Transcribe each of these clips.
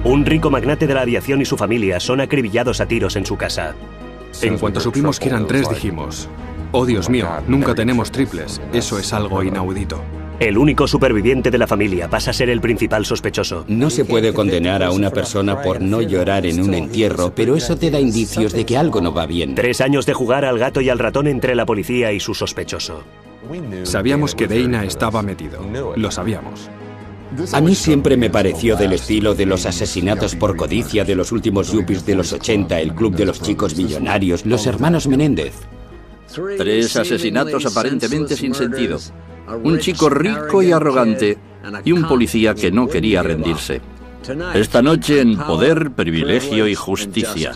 Un rico magnate de la aviación y su familia son acribillados a tiros en su casa. En cuanto supimos que eran 3, dijimos: oh Dios mío, nunca tenemos triples, eso es algo inaudito. El único superviviente de la familia pasa a ser el principal sospechoso. No se puede condenar a una persona por no llorar en un entierro, pero eso te da indicios de que algo no va bien. 3 años de jugar al gato y al ratón entre la policía y su sospechoso. Sabíamos que Dana estaba metido, lo sabíamos. A mí siempre me pareció del estilo de los asesinatos por codicia de los últimos yuppies de los 80, el Club de los Chicos Millonarios, los hermanos Menéndez. 3 asesinatos aparentemente sin sentido. Un chico rico y arrogante y un policía que no quería rendirse. Esta noche en Poder, Privilegio y Justicia.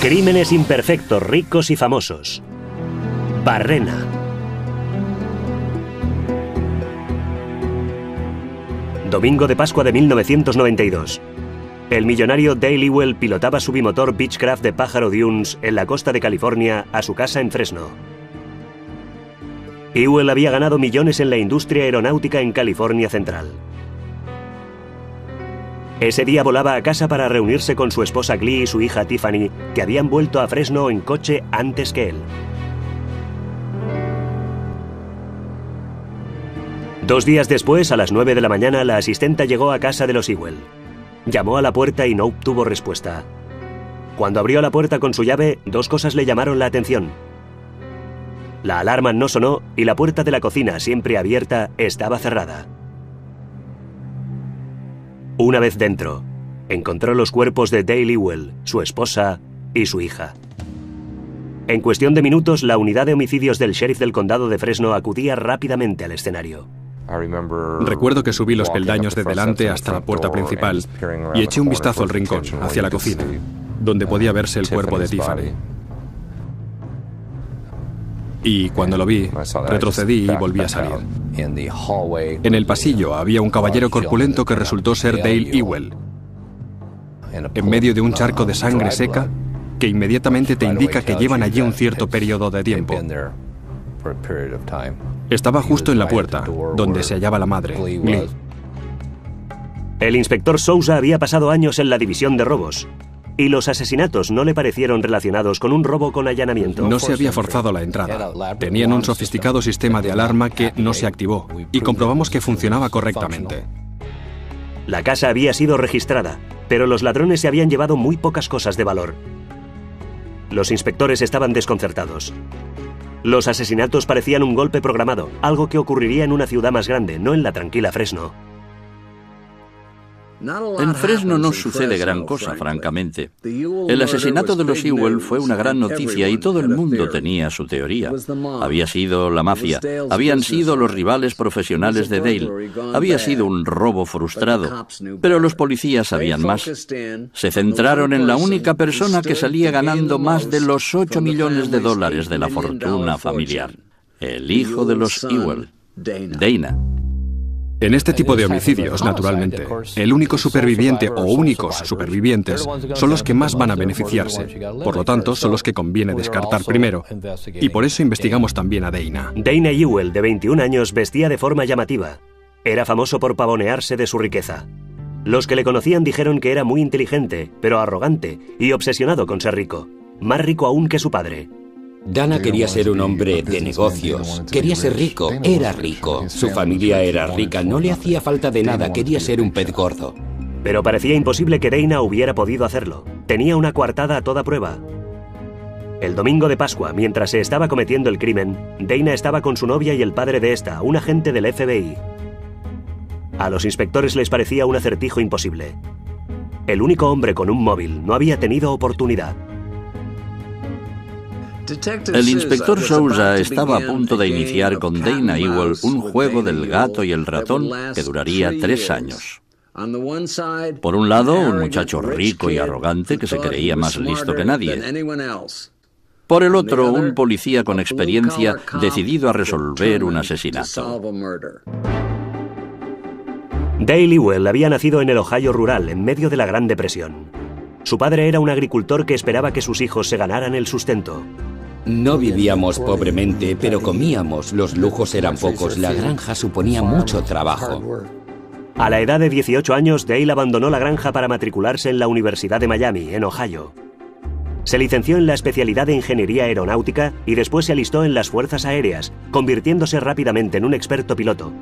Crímenes imperfectos, ricos y famosos. Barrena. Domingo de Pascua de 1992. El millonario Dale Ewell pilotaba su bimotor Beechcraft de Pájaro Dunes en la costa de California a su casa en Fresno. Ewell había ganado millones en la industria aeronáutica en California Central. Ese día volaba a casa para reunirse con su esposa Glee y su hija Tiffany, que habían vuelto a Fresno en coche antes que él. 2 días después, a las 9 de la mañana, la asistenta llegó a casa de los Ewell. Llamó a la puerta y no obtuvo respuesta. Cuando abrió la puerta con su llave, 2 cosas le llamaron la atención. La alarma no sonó y la puerta de la cocina, siempre abierta, estaba cerrada. Una vez dentro, encontró los cuerpos de Dale Ewell, su esposa y su hija. En cuestión de minutos, la unidad de homicidios del sheriff del condado de Fresno acudía rápidamente al escenario. Recuerdo que subí los peldaños de delante hasta la puerta principal y eché un vistazo al rincón, hacia la cocina, donde podía verse el cuerpo de Tiffany. Y cuando lo vi, retrocedí y volví a salir. En el pasillo había un caballero corpulento que resultó ser Dale Ewell, en medio de un charco de sangre seca que inmediatamente te indica que llevan allí un cierto periodo de tiempo. Estaba justo en la puerta, donde se hallaba la madre, Glee. El inspector Sousa había pasado años en la división de robos, y los asesinatos no le parecieron relacionados con un robo con allanamiento. No se había forzado la entrada. Tenían un sofisticado sistema de alarma que no se activó, y comprobamos que funcionaba correctamente. La casa había sido registrada, pero los ladrones se habían llevado muy pocas cosas de valor. Los inspectores estaban desconcertados. Los asesinatos parecían un golpe programado, algo que ocurriría en una ciudad más grande, no en la tranquila Fresno. En Fresno no sucede gran cosa, francamente. El asesinato de los Ewell fue una gran noticia y todo el mundo tenía su teoría. Había sido la mafia, habían sido los rivales profesionales de Dale, había sido un robo frustrado, pero los policías sabían más. Se centraron en la única persona que salía ganando más de los $8 millones de la fortuna familiar, el hijo de los Ewell, Dana. En este tipo de homicidios, naturalmente, el único superviviente o únicos supervivientes son los que más van a beneficiarse. Por lo tanto, son los que conviene descartar primero. Y por eso investigamos también a Dana. Dana Ewell, de 21 años, vestía de forma llamativa. Era famoso por pavonearse de su riqueza. Los que le conocían dijeron que era muy inteligente, pero arrogante y obsesionado con ser rico. Más rico aún que su padre. Dana quería ser un hombre de negocios, quería ser rico, era rico, su familia era rica, no le hacía falta de nada, quería ser un pez gordo. Pero parecía imposible que Dana hubiera podido hacerlo. Tenía una coartada a toda prueba. El domingo de Pascua, mientras se estaba cometiendo el crimen, Dana estaba con su novia y el padre de esta, un agente del FBI. A los inspectores les parecía un acertijo imposible. El único hombre con un móvil no había tenido oportunidad. El inspector Sousa estaba a punto de iniciar con Dana Ewell un juego del gato y el ratón que duraría 3 años. Por un lado, un muchacho rico y arrogante que se creía más listo que nadie. Por el otro, un policía con experiencia decidido a resolver un asesinato. Dale Ewell había nacido en el Ohio rural, en medio de la Gran Depresión. Su padre era un agricultor que esperaba que sus hijos se ganaran el sustento. No vivíamos pobremente, pero comíamos. Los lujos eran pocos. La granja suponía mucho trabajo. A la edad de 18 años, Dale abandonó la granja para matricularse en la Universidad de Miami, en Ohio. Se licenció en la especialidad de Ingeniería Aeronáutica y después se alistó en las Fuerzas Aéreas, convirtiéndose rápidamente en un experto piloto.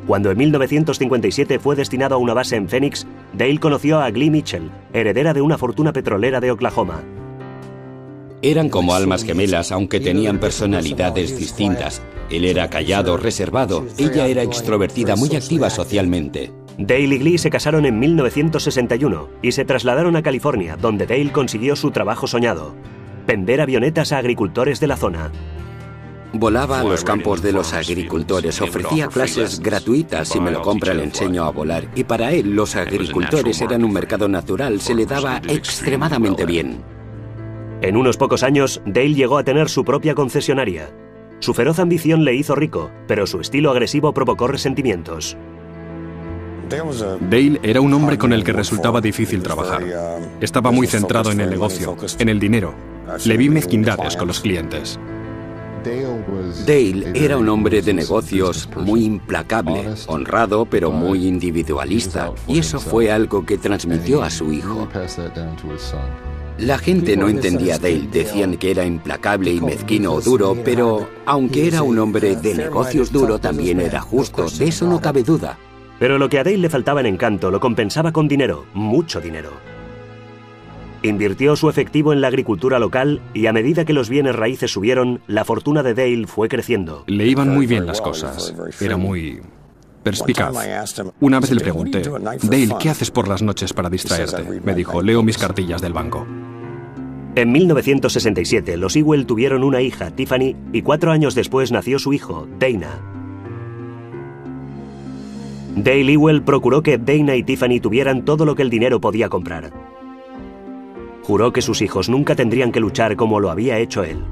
Cuando en 1957 fue destinado a una base en Phoenix, Dale conoció a Glee Mitchell, heredera de una fortuna petrolera de Oklahoma. Eran como almas gemelas, aunque tenían personalidades distintas. Él era callado, reservado. Ella era extrovertida, muy activa socialmente. Dale y Glee se casaron en 1961 y se trasladaron a California, donde Dale consiguió su trabajo soñado: vender avionetas a agricultores de la zona. Volaba a los campos de los agricultores, ofrecía clases gratuitas. Si me lo compra, le enseño a volar. Y para él, los agricultores eran un mercado natural, se le daba extremadamente bien. En unos pocos años, Dale llegó a tener su propia concesionaria. Su feroz ambición le hizo rico, pero su estilo agresivo provocó resentimientos. Dale era un hombre con el que resultaba difícil trabajar. Estaba muy centrado en el negocio, en el dinero. Le vi mezquindades con los clientes. Dale era un hombre de negocios muy implacable, honrado pero muy individualista, y eso fue algo que transmitió a su hijo. La gente no entendía a Dale, decían que era implacable y mezquino o duro, pero aunque era un hombre de negocios duro, también era justo, de eso no cabe duda. Pero lo que a Dale le faltaba en encanto lo compensaba con dinero, mucho dinero. Invirtió su efectivo en la agricultura local y a medida que los bienes raíces subieron, la fortuna de Dale fue creciendo. Le iban muy bien las cosas. Era muy perspicaz. Una vez le pregunté: Dale, ¿qué haces por las noches para distraerte? Me dijo: leo mis cartillas del banco. En 1967, los Ewell tuvieron una hija, Tiffany, y 4 años después nació su hijo, Dana. Dale Ewell procuró que Dana y Tiffany tuvieran todo lo que el dinero podía comprar. Juró que sus hijos nunca tendrían que luchar como lo había hecho él.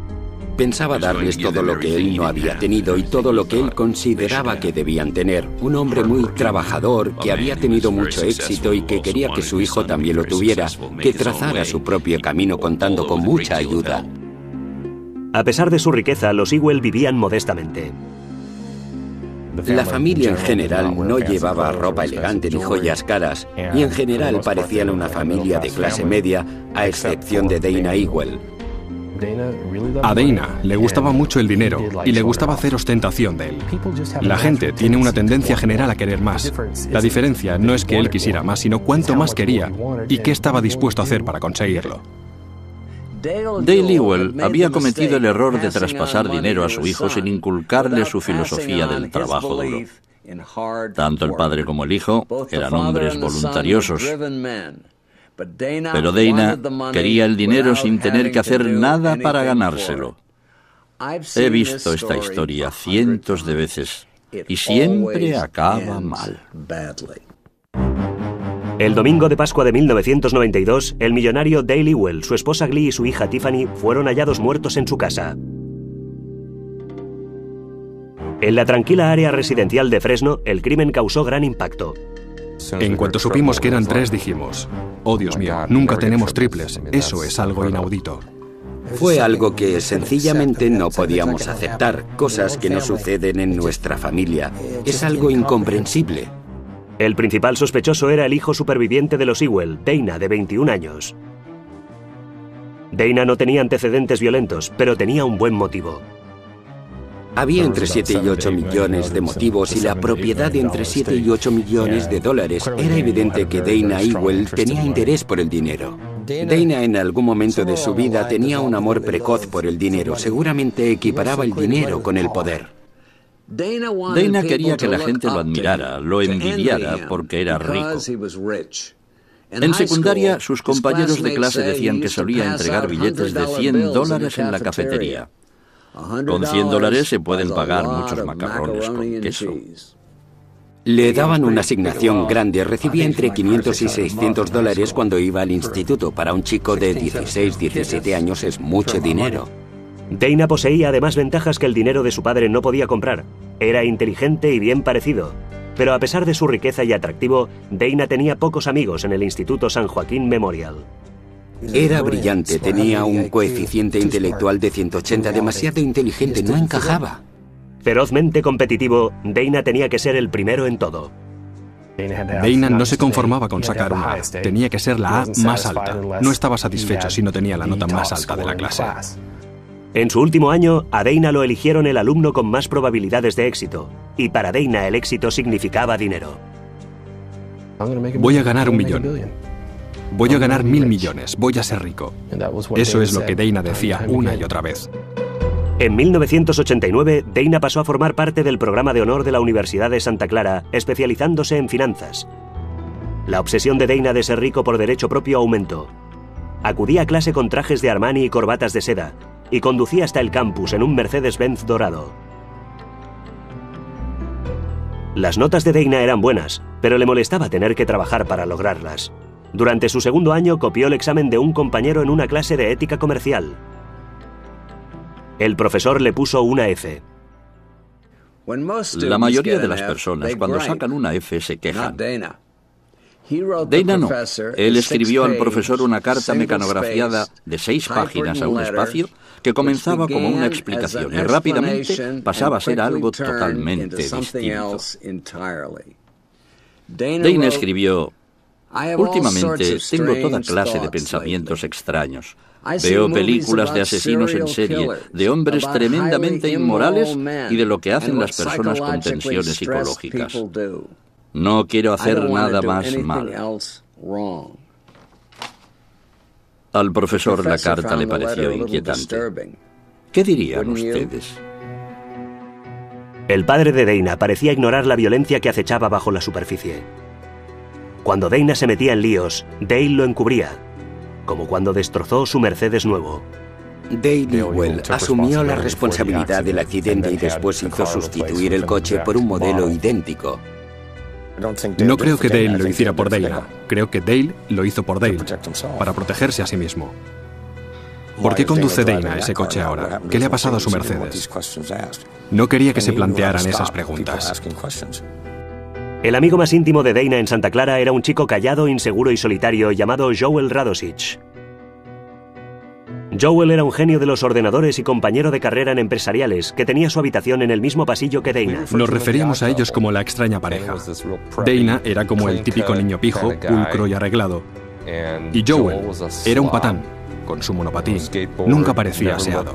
Pensaba darles todo lo que él no había tenido y todo lo que él consideraba que debían tener. Un hombre muy trabajador, que había tenido mucho éxito y que quería que su hijo también lo tuviera, que trazara su propio camino contando con mucha ayuda. A pesar de su riqueza, los Ewell vivían modestamente. La familia en general no llevaba ropa elegante ni joyas caras, y en general parecían una familia de clase media, a excepción de Dana Ewell. A Dana le gustaba mucho el dinero y le gustaba hacer ostentación de él. La gente tiene una tendencia general a querer más. La diferencia no es que él quisiera más, sino cuánto más quería y qué estaba dispuesto a hacer para conseguirlo. Dale Ewell había cometido el error de traspasar dinero a su hijo sin inculcarle su filosofía del trabajo duro. Tanto el padre como el hijo eran hombres voluntariosos. Pero Dana quería el dinero sin tener que hacer nada para ganárselo. He visto esta historia cientos de veces y siempre acaba mal. El domingo de Pascua de 1992, el millonario Dale Ewell, su esposa Glee y su hija Tiffany fueron hallados muertos en su casa. En la tranquila área residencial de Fresno, el crimen causó gran impacto. En cuanto supimos que eran 3, dijimos: oh Dios mío, nunca tenemos triples, eso es algo inaudito. Fue algo que sencillamente no podíamos aceptar, cosas que no suceden en nuestra familia. Es algo incomprensible. El principal sospechoso era el hijo superviviente de los Ewell, Dana, de 21 años. Dana no tenía antecedentes violentos, pero tenía un buen motivo. Había entre 7 y 8 millones de motivos y la propiedad de entre 7 y 8 millones de dólares. Era evidente que Dana Ewell tenía interés por el dinero. Dana en algún momento de su vida tenía un amor precoz por el dinero. Seguramente equiparaba el dinero con el poder. Dana quería que la gente lo admirara, lo envidiara porque era rico. En secundaria, sus compañeros de clase decían que solía entregar billetes de $100 en la cafetería. Con $100 se pueden pagar muchos macarrones con queso. Le daban una asignación grande, recibía entre $500 y $600 cuando iba al instituto. Para un chico de 16, 17 años es mucho dinero. Dana poseía además ventajas que el dinero de su padre no podía comprar. Era inteligente y bien parecido. Pero a pesar de su riqueza y atractivo, Dana tenía pocos amigos en el Instituto San Joaquín Memorial. Era brillante, tenía un coeficiente intelectual de 180, demasiado inteligente, no encajaba. Ferozmente competitivo, Dana tenía que ser el primero en todo. Dana no se conformaba con sacar una A, tenía que ser la A más alta. No estaba satisfecho si no tenía la nota más alta de la clase. En su último año, a Dana lo eligieron el alumno con más probabilidades de éxito, y para Dana el éxito significaba dinero. Voy a ganar 1 millón. Voy a ganar 1.000 millones, voy a ser rico. Eso es lo que Dana decía una y otra vez. En 1989, Dana pasó a formar parte del programa de honor de la Universidad de Santa Clara, especializándose en finanzas. La obsesión de Dana de ser rico por derecho propio aumentó. Acudía a clase con trajes de Armani y corbatas de seda, y conducía hasta el campus en un Mercedes-Benz dorado. Las notas de Dana eran buenas, pero le molestaba tener que trabajar para lograrlas. Durante su segundo año copió el examen de un compañero en una clase de ética comercial. El profesor le puso una F. La mayoría de las personas, cuando sacan una F, se quejan. Dana no. Él escribió al profesor una carta mecanografiada de 6 páginas a un espacio que comenzaba como una explicación y rápidamente pasaba a ser algo totalmente distinto. Dana escribió: últimamente tengo toda clase de pensamientos extraños. Veo películas de asesinos en serie, de hombres tremendamente inmorales y de lo que hacen las personas con tensiones psicológicas. No quiero hacer nada más mal. Al profesor la carta le pareció inquietante. ¿Qué dirían ustedes? El padre de Dana parecía ignorar la violencia que acechaba bajo la superficie. Cuando Dana se metía en líos, Dale lo encubría, como cuando destrozó su Mercedes nuevo. Dale Ewell asumió la responsabilidad del accidente y después hizo sustituir el coche por un modelo idéntico. No creo que Dale lo hiciera por Dana. Creo que Dale lo hizo por Dale, para protegerse a sí mismo. ¿Por qué conduce Dana ese coche ahora? ¿Qué le ha pasado a su Mercedes? No quería que se plantearan esas preguntas. El amigo más íntimo de Dana en Santa Clara era un chico callado, inseguro y solitario llamado Joel Radosich. Joel era un genio de los ordenadores y compañero de carrera en empresariales que tenía su habitación en el mismo pasillo que Dana. Nos referíamos a ellos como la extraña pareja. Dana era como el típico niño pijo, pulcro y arreglado. Y Joel era un patán, con su monopatín. Nunca parecía aseado.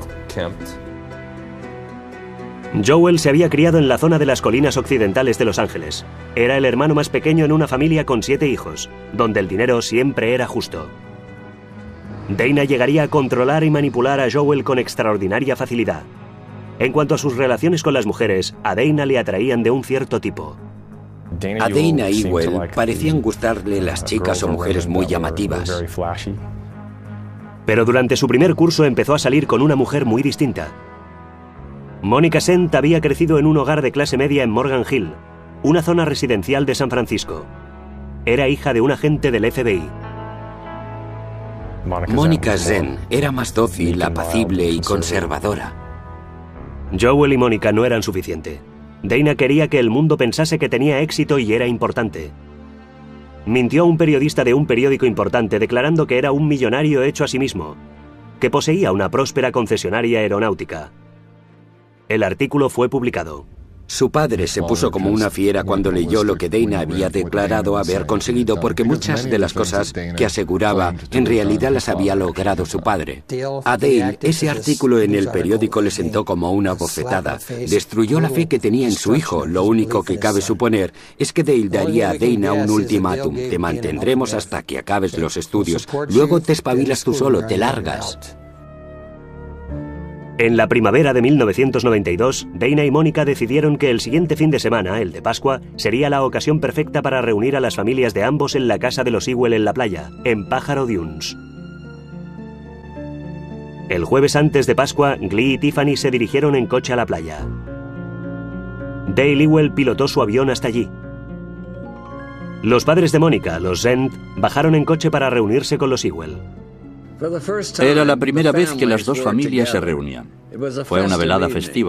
Joel se había criado en la zona de las colinas occidentales de Los Ángeles. Era el hermano más pequeño en una familia con 7 hijos, donde el dinero siempre era justo. Dana llegaría a controlar y manipular a Joel con extraordinaria facilidad. En cuanto a sus relaciones con las mujeres, a Dana le atraían de un cierto tipo. A Dana Ewell parecían gustarle las chicas o mujeres muy llamativas. Pero durante su primer curso empezó a salir con una mujer muy distinta. Mónica Sent había crecido en un hogar de clase media en Morgan Hill, una zona residencial de San Francisco. Era hija de un agente del FBI. Mónica Zen era más dócil, apacible y conservadora. Joel y Mónica no eran suficiente. Dana quería que el mundo pensase que tenía éxito y era importante. Mintió a un periodista de un periódico importante declarando que era un millonario hecho a sí mismo, que poseía una próspera concesionaria aeronáutica. El artículo fue publicado. Su padre se puso como una fiera cuando leyó lo que Dana había declarado haber conseguido, porque muchas de las cosas que aseguraba en realidad las había logrado su padre. A Dale, ese artículo en el periódico le sentó como una bofetada. Destruyó la fe que tenía en su hijo. Lo único que cabe suponer es que Dale daría a Dana un ultimátum. Te mantendremos hasta que acabes los estudios. Luego te espabilas tú solo, te largas. En la primavera de 1992, Dana y Mónica decidieron que el siguiente fin de semana, el de Pascua, sería la ocasión perfecta para reunir a las familias de ambos en la casa de los Ewell en la playa, en Pájaro Dunes. El jueves antes de Pascua, Glee y Tiffany se dirigieron en coche a la playa. Dale Ewell pilotó su avión hasta allí. Los padres de Mónica, los Zent, bajaron en coche para reunirse con los Ewell. Era la primera vez que las dos familias se reunían. Fue una velada festiva.